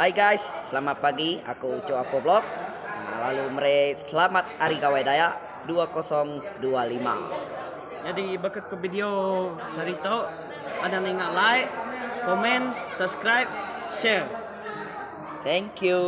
Hai guys, selamat pagi. Aku Coapo Vlog. Lalu selamat Hari Gawaidaya 2025. Jadi bakal ke video sarito ada nga like, comment, subscribe, share. Thank you.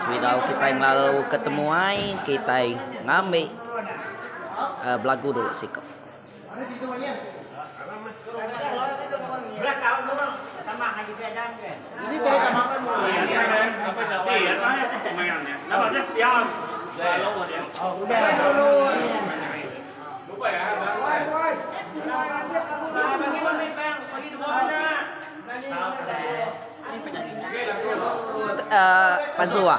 Sudah kita yang lalu ketemu kita ngambil belagu dulu sih kok. Panzua.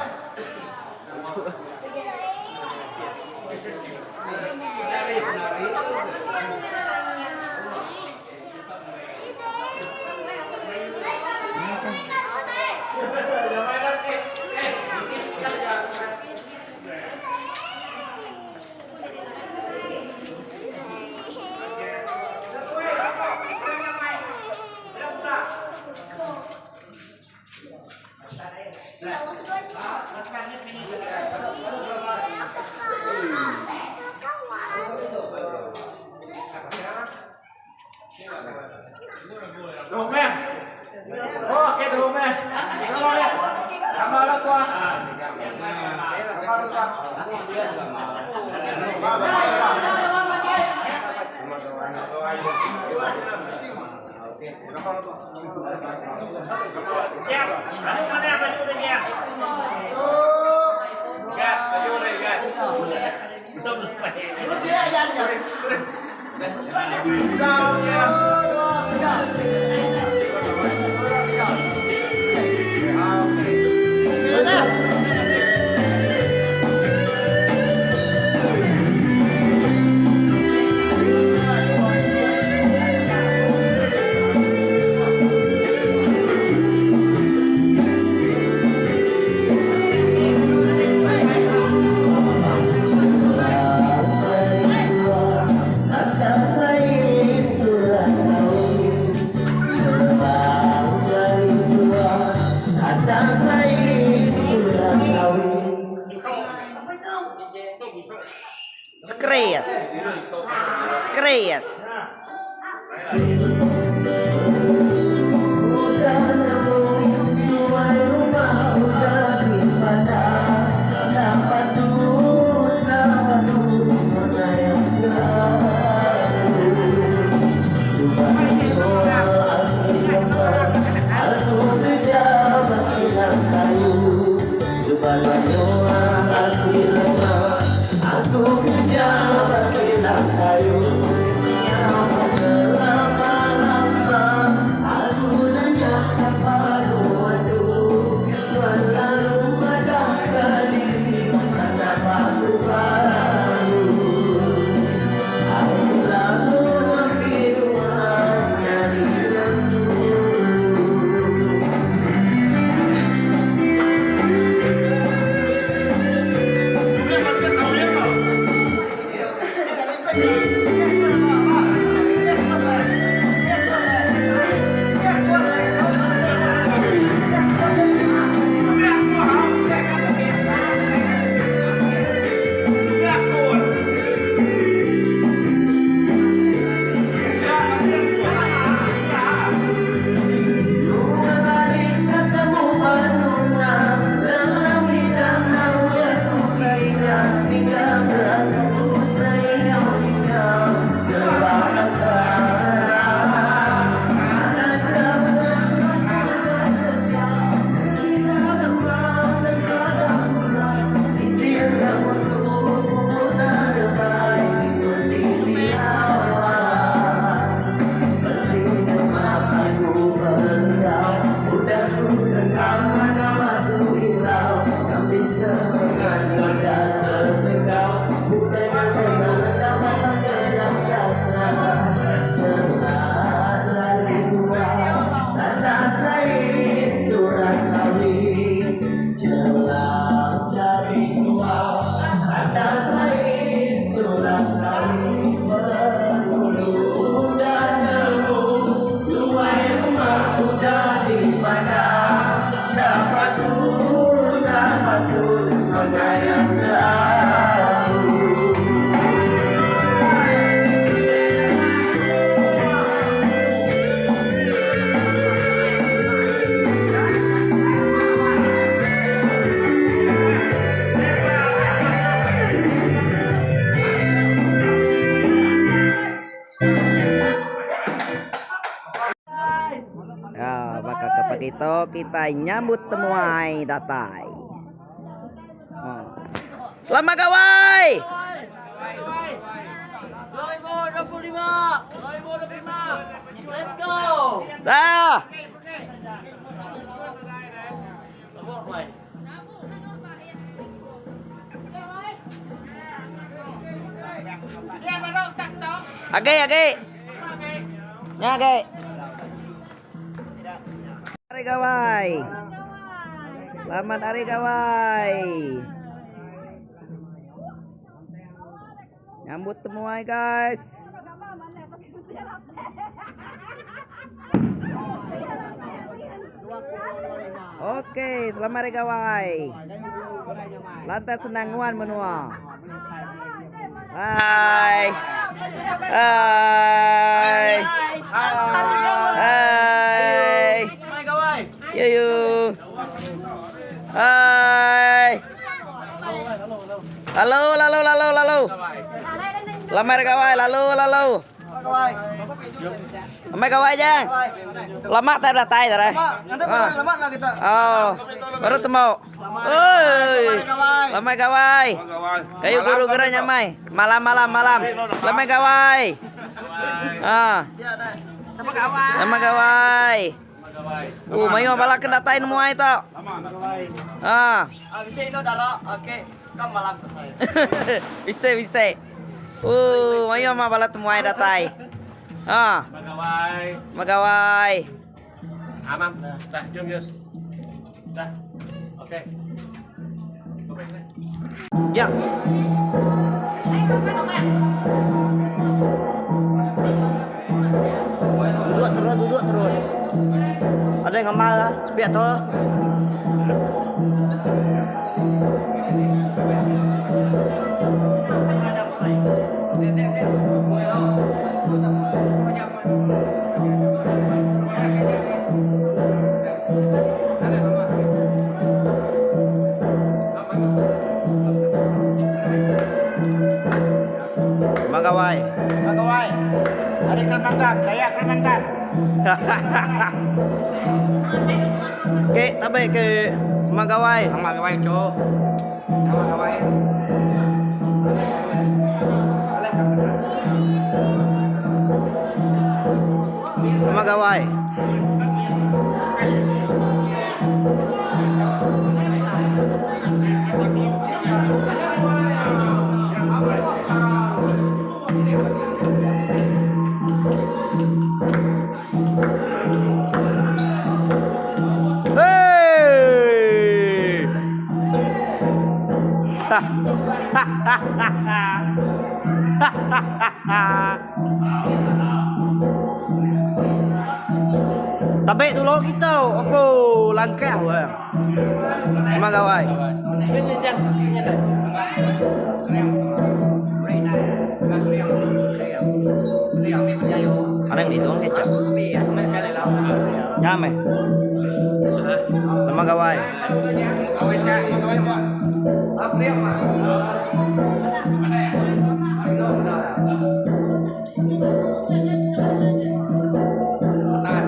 Surah kita nyambut temuai datai. Oh. Selamat gawai. 2025. Let's go. Dah. Age. Nya age. Hari gawai. Selamat hari gawai. Nyambut temuai guys. Oke, selamat hari gawai. Lantai senanguan menua. Hai. Hai. Hai. Yuyu. Hai. Lalu. Selamat hari gawai, lalu. Selamat gawai jang. Lama tak datai dah. Selamat lah kita. Oh, baru temu. Oi. Selamat gawai. Kayu guru geranya mai. Malam. Selamat gawai. Ah. Selamat gawai. Mayu balak datain semua itu. Ah. Bisa ini darah. Oke, kamu malam ke saya. Bisa. Mayu mah balak semua datai. Ah. Magawai. Amam, dah, jom Yus. Dah, oke. Ya. Duduk terus. Ada yang ngamal lah, biar terus. Magawai. Hari Kalimantan, Dayak Kalimantan. Oke, tapi ke Magawai. Cok. Magawai. Magawai. Tapi dulu kita apa langkah wah. Magawai. Ada yang dituang kecap. Nyame. Sama gawai.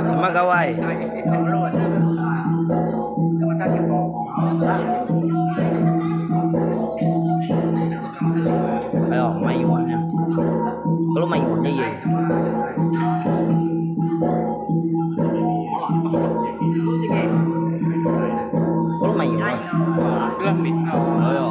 Sama gawai. Ayo, mayuannya. Kalau mayuannya ya. Kalau mayuan. Ayo.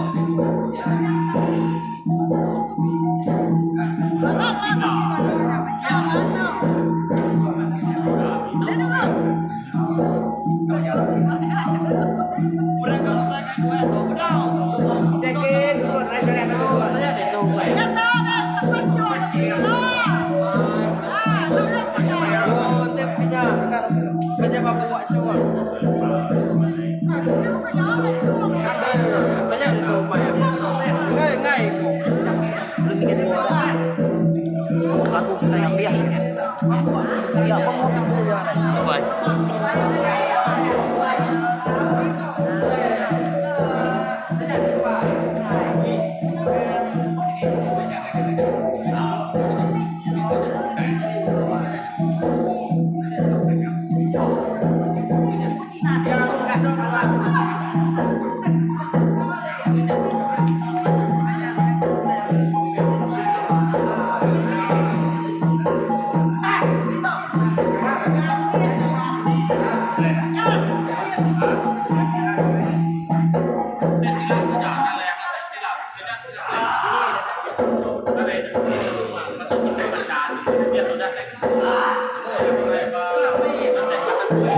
Aku kita yang biar. Ya, apa mau pintu ya?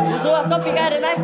Musuh kopi ka rin ay.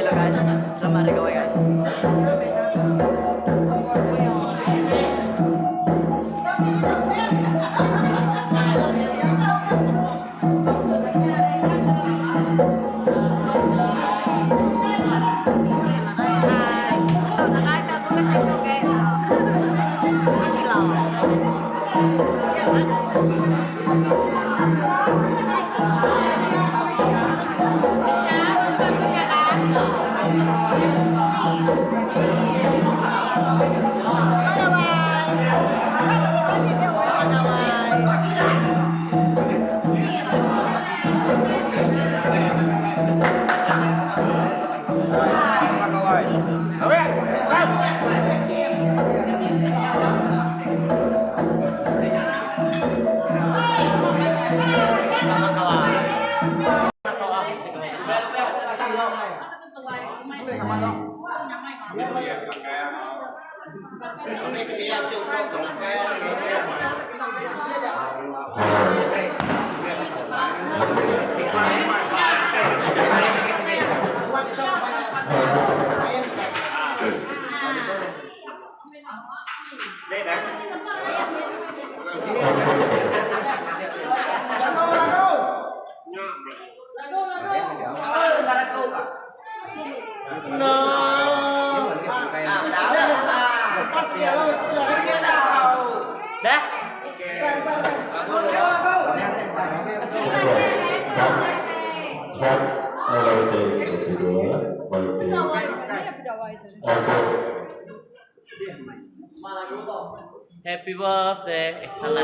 Hello guys, selamat hari gawe guys. Dah. Happy birthday. Salah.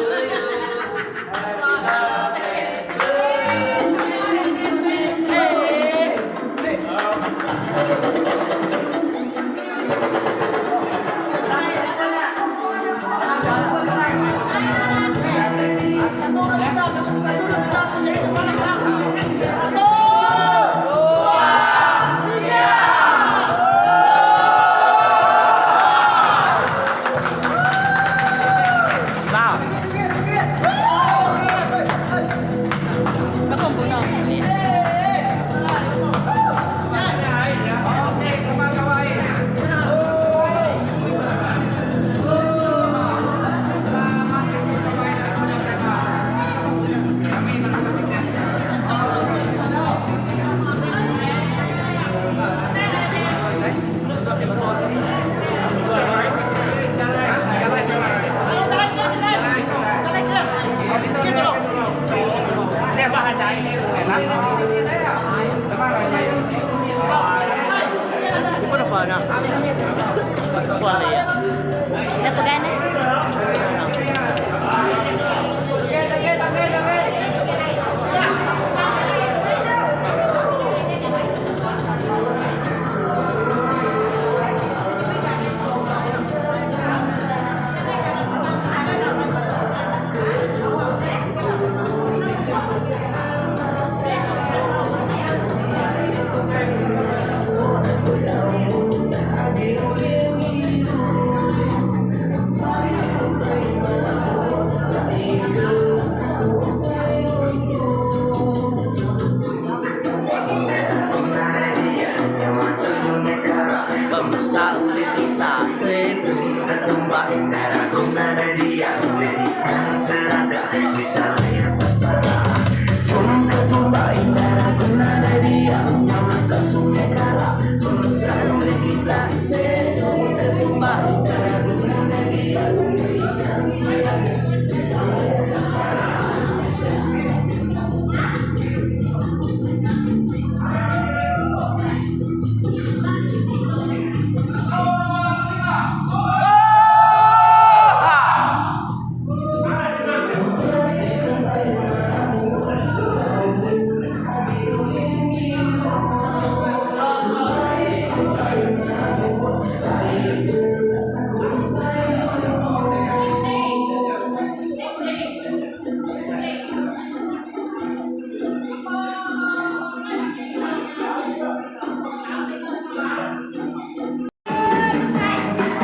Ada pegana?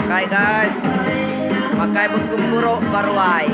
Makai guys, makai berkumpuro baruai.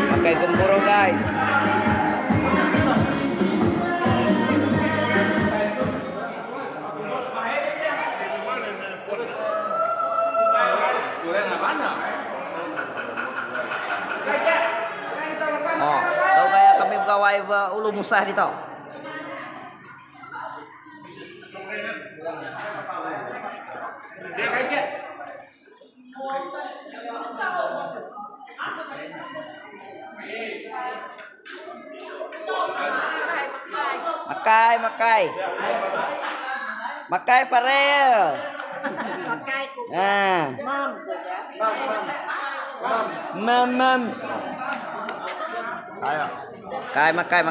Pakai gemboro guys. Oh, tahu kayak kami pegawai Ulu Musah di tau. Makai Farel. Nah. Mam. Ayo. Makai.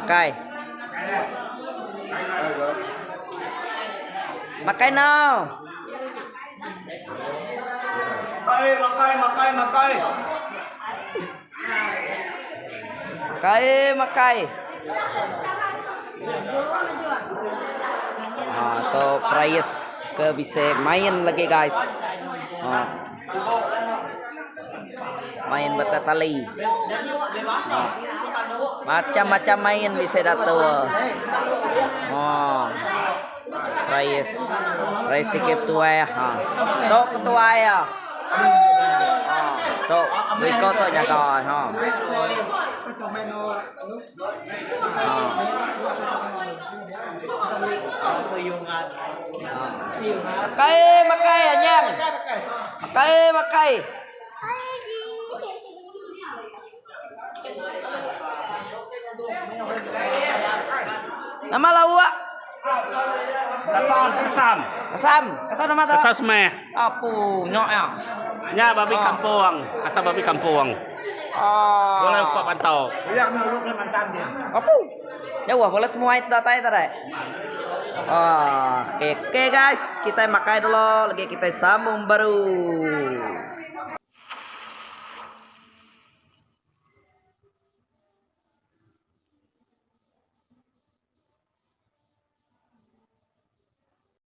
Makai now. Makai. Tuh price ke bisa main lagi guys. Main bata tali. Macam-macam main bisa datang. Price tiket tua ya. Tuh ketua ya. Tuh berikut tuh nyakan. Makai anyang. Makai. Nama lawak. Kasam nama tu. Kasam semeh. Apu nyok ya. Nya babi kampung. Kasam babi kampung. Boleh upah pantau. Apu. Jauh boleh muai datai tadi. Oke guys, kita makai dulu, lagi kita sambung baru.